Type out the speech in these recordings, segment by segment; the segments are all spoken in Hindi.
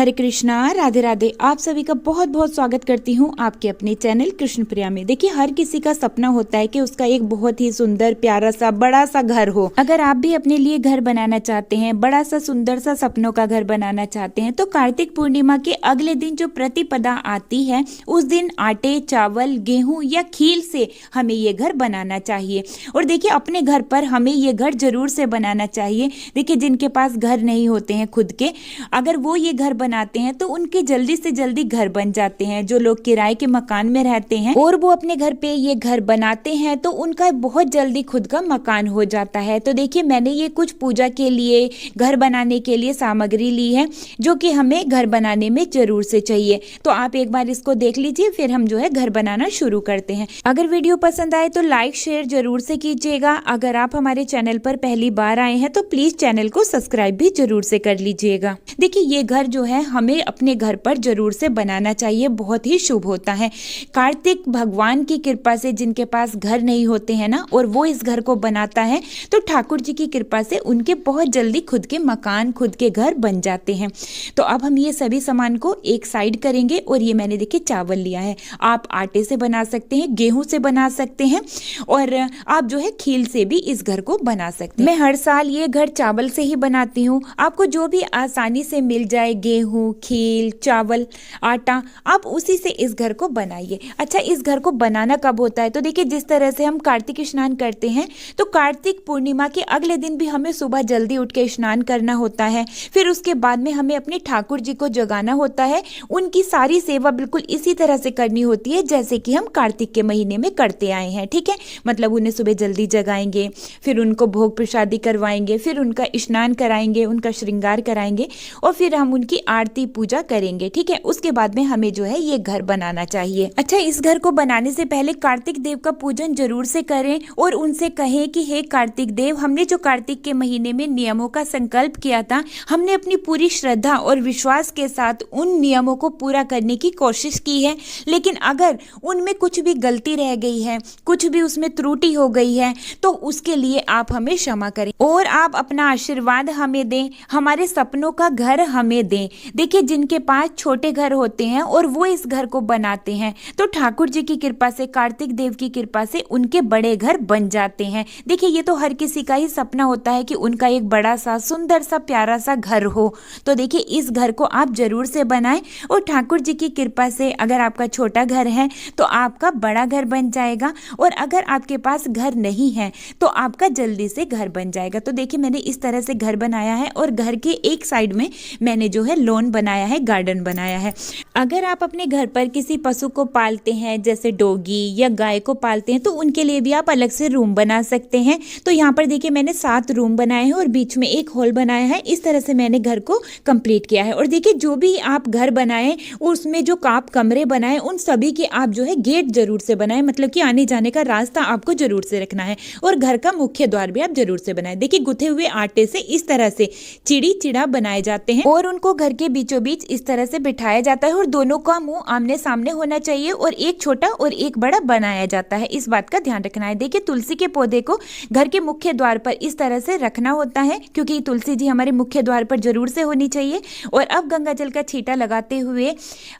हरे कृष्णा, राधे राधे। आप सभी का बहुत बहुत स्वागत करती हूँ आपके अपने चैनल कृष्ण प्रिया में। देखिए, हर किसी का सपना होता है कि उसका एक बहुत ही सुंदर प्यारा सा बड़ा सा घर हो। अगर आप भी अपने लिए घर बनाना चाहते हैं, बड़ा सा सुंदर सा सपनों का घर बनाना चाहते हैं, तो कार्तिक पूर्णिमा के अगले दिन जो प्रतिपदा आती है, उस दिन आटे, चावल, गेहूं या खील से हमें ये घर बनाना चाहिए। और देखिए, अपने घर पर हमें ये घर जरूर से बनाना चाहिए। देखिए, जिनके पास घर नहीं होते हैं खुद के, अगर वो ये घर बनाते हैं तो उनके जल्दी से जल्दी घर बन जाते हैं। जो लोग किराए के मकान में रहते हैं और वो अपने घर पे ये घर बनाते हैं तो उनका बहुत जल्दी खुद का मकान हो जाता है। तो देखिए, मैंने ये कुछ पूजा के लिए, घर बनाने के लिए सामग्री ली है, जो कि हमें घर बनाने में जरूर से चाहिए। तो आप एक बार इसको देख लीजिए, फिर हम जो है घर बनाना शुरू करते हैं। अगर वीडियो पसंद आए तो लाइक शेयर जरूर से कीजिएगा। अगर आप हमारे चैनल पर पहली बार आए हैं तो प्लीज चैनल को सब्सक्राइब भी जरूर से कर लीजिएगा। देखिए, ये घर जो है हमें अपने घर पर जरूर से बनाना चाहिए, बहुत ही शुभ होता है। कार्तिक भगवान की कृपा से जिनके पास घर नहीं होते हैं ना, और वो इस घर को बनाता है, तो ठाकुर जी की कृपा से उनके बहुत जल्दी खुद के मकान, खुद के घर बन जाते हैं। तो अब हम ये सभी सामान को एक साइड करेंगे। और ये मैंने देखिए चावल लिया है, आप आटे से बना सकते हैं, गेहूं से बना सकते हैं, और आप जो है खील से भी इस घर को बना सकते हैं। मैं हर साल ये घर चावल से ही बनाती हूँ। आपको जो भी आसानी से मिल जाए, गेहूं, खील, चावल, आटा, आप उसी से इस घर को बनाइए। अच्छा, इस घर को बनाना कब होता है? तो देखिए, जिस तरह से हम कार्तिक स्नान करते हैं, तो कार्तिक पूर्णिमा के अगले दिन भी हमें सुबह जल्दी उठ के स्नान करना होता है। फिर उसके बाद में हमें अपने ठाकुर जी को जगाना होता है। उनकी सारी सेवा बिल्कुल इसी तरह से करनी होती है जैसे कि हम कार्तिक के महीने में करते आए हैं। ठीक है, मतलब उन्हें सुबह जल्दी जगाएंगे, फिर उनको भोग प्रसादी करवाएंगे, फिर उनका स्नान कराएंगे, उनका श्रृंगार कराएंगे, और फिर हम उनकी आरती पूजा करेंगे। ठीक है, उसके बाद में हमें जो है ये घर बनाना चाहिए। अच्छा, इस घर को बनाने से पहले कार्तिक देव का पूजन जरूर से करें और उनसे कहें कि हे कार्तिक देव, हमने जो कार्तिक के महीने में नियमों का संकल्प किया था, हमने अपनी पूरी श्रद्धा और विश्वास के साथ उन नियमों को पूरा करने की कोशिश की है, लेकिन अगर उनमें कुछ भी गलती रह गई है, कुछ भी उसमें त्रुटि हो गई है, तो उसके लिए आप हमें क्षमा करें और आप अपना आशीर्वाद हमें दें, हमारे सपनों का घर हमें दें। देखिए, जिनके पास छोटे घर होते हैं और वो इस घर को बनाते हैं, तो ठाकुर जी की कृपा से, कार्तिक देव की कृपा से उनके बड़े घर बन जाते हैं। देखिए, ये तो हर किसी का ही सपना होता है कि उनका एक बड़ा सा, सुंदर सा, प्यारा सा घर हो। तो देखिए, इस घर को आप जरूर से बनाएं और ठाकुर जी की कृपा से अगर आपका छोटा घर है तो आपका बड़ा घर बन जाएगा, और अगर आपके पास घर नहीं है तो आपका जल्दी से घर बन जाएगा। तो देखिए, मैंने इस तरह से घर बनाया है और घर के एक साइड में मैंने जो है लॉन बनाया है, गार्डन बनाया है। अगर आप अपने घर पर किसी पशु को पालते हैं, जैसे डॉगी या गाय को पालते हैं, तो उनके लिए भी आप अलग से रूम बना सकते हैं। तो यहाँ पर देखिए, मैंने 7 रूम बनाए हैं और बीच में एक हॉल बनाया है। इस तरह से मैंने घर को कंप्लीट किया है। और देखिए, जो भी आप घर बनाए, उसमें जो आप कमरे बनाए, उन सभी के आप जो है गेट जरूर से बनाए, मतलब कि आने जाने का रास्ता आपको जरूर से रखना है, और घर का मुख्य द्वार भी आप जरूर से बनाए। देखिए, गुथे हुए आटे से इस तरह से चिड़ी चिड़ा बनाए जाते हैं और उनको घर के बीचों बीच इस तरह से बिठाया जाता है, और दोनों का मुंह आमने सामने होना चाहिए, और एक छोटा और एक बड़ा बनाया जाता है। इस बात का ध्यान रखना है। देखिए, तुलसी के पौधे को घर के मुख्य द्वार पर इस तरह से रखना होता है, क्योंकि तुलसी जी हमारे मुख्य द्वार पर जरूर से होनी चाहिए। और अब गंगा जल का छींटा लगाते हुए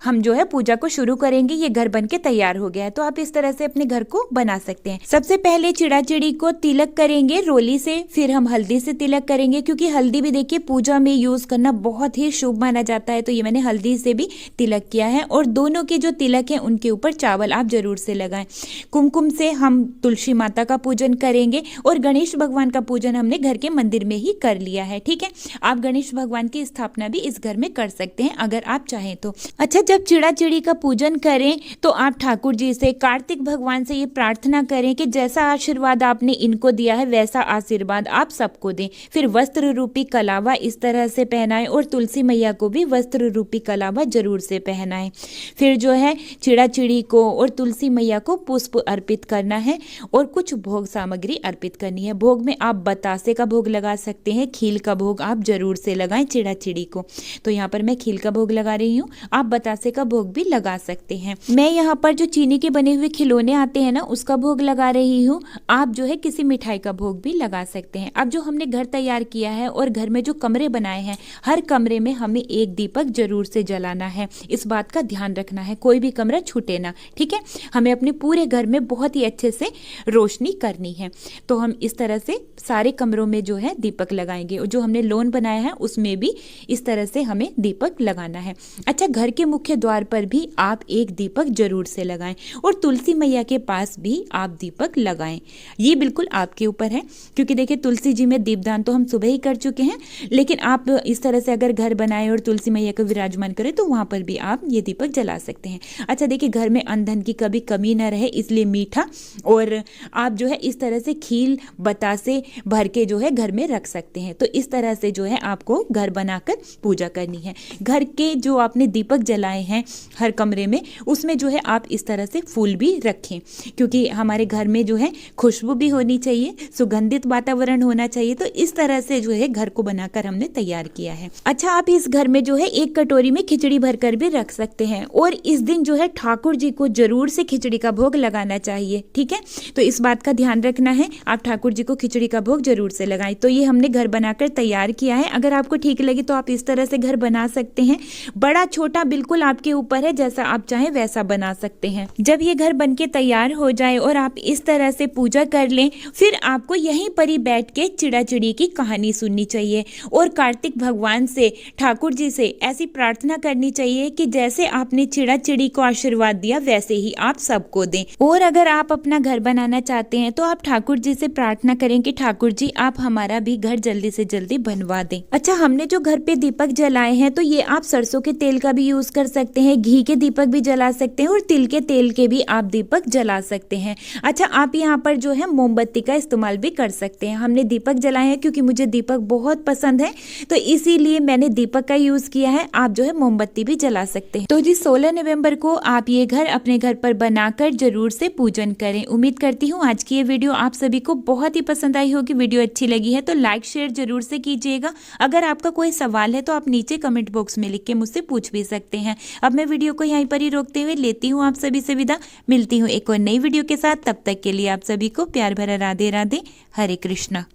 हम जो है पूजा को शुरू करेंगे। ये घर बन के तैयार हो गया है। तो आप इस तरह से अपने घर को बना सकते हैं। सबसे पहले चिड़ा चिड़ी को तिलक करेंगे रोली से, फिर हम हल्दी से तिलक करेंगे, क्योंकि हल्दी भी देखिए पूजा में यूज करना बहुत ही शुभ माना जाता है। तो ये मैंने हल्दी से भी तिलक किया है, और दोनों के जो तिलक हैं उनके ऊपर चावल आप जरूर से लगाएं। कुमकुम से हम तुलसी माता का पूजन करेंगे, और गणेश भगवान का पूजन हमने घर के मंदिर में ही कर लिया है। ठीक है, आप गणेश भगवान की स्थापना भी इस घर में कर सकते हैं अगर आप चाहें तो। अच्छा, जब चिड़ा चिड़ी का पूजन करें तो आप ठाकुर जी से, कार्तिक भगवान से ये प्रार्थना करें कि जैसा आशीर्वाद आपने इनको दिया है वैसा आशीर्वाद आप सबको दें। फिर वस्त्र रूपी कलावा इस तरह से पहनाएं, और तुलसी मैया को भी वस्त्र रूपी कलावा जरूर से पहनाएं। फिर जो है चिड़ा चिड़ी को और तुलसी मैया को पुष्प अर्पित करना है और कुछ भोग सामग्री अर्पित करनी है। भोग में आप बतासे का भोग लगा सकते हैं, खील का भोग आप जरूर से लगाएं चिड़ा चिड़ी को। तो यहाँ पर मैं खील का भोग लगा रही हूँ, आप बतासे का भोग भी लगा सकते हैं। मैं यहाँ पर जो चीनी के बने हुए खिलौने आते हैं ना, उसका भोग लगा रही हूँ। आप जो है किसी मिठाई का भोग भी लगा सकते हैं। अब जो हमने घर तैयार किया है और घर में जो कमरे बनाए हैं, हर कमरे में हमें एक दीपक जरूर से जलाना है। इस बात का ध्यान रखना है, कोई भी कमरा छूटे ना, ठीक है। हमें अपने पूरे घर में बहुत ही अच्छे से रोशनी करनी है। तो हम इस तरह से सारे कमरों में जो है दीपक लगाएंगे और जो हमने लॉन बनाया है उसमें भी इस तरह से हमें दीपक लगाना है। अच्छा, घर के मुख्य द्वार पर भी आप एक दीपक जरूर से लगाएं और तुलसी मैया के पास भी आप दीपक लगाएं। ये बिल्कुल आपके ऊपर है, क्योंकि देखिए तुलसी जी में दीपदान तो हम सुबह ही कर चुके हैं, लेकिन आप इस तरह से अगर घर बनाए और तुलसी मैया को विराजमान करें तो वहां पर भी आप ये दीपक जला सकते हैं। अच्छा देखिए, घर में अन्न धन की कभी कमी ना रहे, इसलिए मीठा और आप जो है इस तरह से खील बतासे भर के जो है घर में रख सकते हैं। तो इस तरह से जो है आपको घर बनाकर पूजा करनी है। घर के जो आपने दीपक जलाए हैं हर कमरे में, उसमें जो है आप इस तरह से फूल भी रखें, क्योंकि हमारे घर में जो है खुशबू भी होनी चाहिए, सुगंधित वातावरण होना चाहिए। तो इस तरह से जो है घर को बनाकर हमने तैयार किया है। अच्छा, आप इस घर में जो है एक कटोरी में खिचड़ी भरकर भी रख सकते हैं और इस दिन जो है ठाकुर जी को जरूर से खिचड़ी का भोग लगाना चाहिए, ठीक है। तो इस बात का ध्यान रखना है, आप ठाकुर जी को खिचड़ी का भोग जरूर से लगाएं। तो ये हमने घर बनाकर तैयार किया है। अगर आपको ठीक लगे तो आप इस तरह से घर बना सकते हैं। बड़ा छोटा बिल्कुल आपके ऊपर है, जैसा आप चाहें वैसा बना सकते हैं। जब ये घर बनके तैयार हो जाए और आप इस तरह से पूजा कर लें, फिर आपको यहीं पर ही बैठ के चिड़ा चिड़ी की कहानी सुननी चाहिए और कार्तिक भगवान से, ठाकुर जी से ऐसी प्रार्थना करनी चाहिए कि जैसे आपने चिड़ा चिड़ी को आशीर्वाद दिया वैसे ही आप सबको दें। और अगर आप अपना घर बनाना चाहते हैं तो आप ठाकुर जी से प्रार्थना करें कि ठाकुर जी आप हमारा भी घर जल्दी से जल्दी बनवा दें। अच्छा, हमने जो घर पे दीपक जलाए हैं तो ये आप सरसों के तेल का भी यूज कर सकते हैं, घी के दीपक भी जला सकते हैं और तिल के तेल के भी आप दीपक जला सकते हैं। अच्छा, आप यहाँ पर जो है मोमबत्ती का इस्तेमाल भी कर सकते हैं। हमने दीपक जलाए हैं क्योंकि मुझे दीपक बहुत पसंद है, तो इसीलिए मैंने दीपक का यूज किया है। आप जो है मोमबत्ती भी जला सकते हैं। तो जी 16 नवंबर को आप ये घर अपने घर पर बनाकर जरूर से पूजन करें। उम्मीद करती हूँ आज की ये वीडियो आप सभी को बहुत ही पसंद आई होगी। वीडियो अच्छी लगी है तो लाइक शेयर जरूर से कीजिएगा। अगर आपका कोई सवाल है तो आप नीचे कमेंट बॉक्स में लिख के मुझसे पूछ भी सकते हैं। अब मैं वीडियो को यहीं पर ही रोकते हुए लेती हूँ आप सभी से विदा। मिलती हूँ एक और नई वीडियो के साथ, तब तक के लिए आप सभी को प्यार भरा राधे राधे, हरे कृष्णा।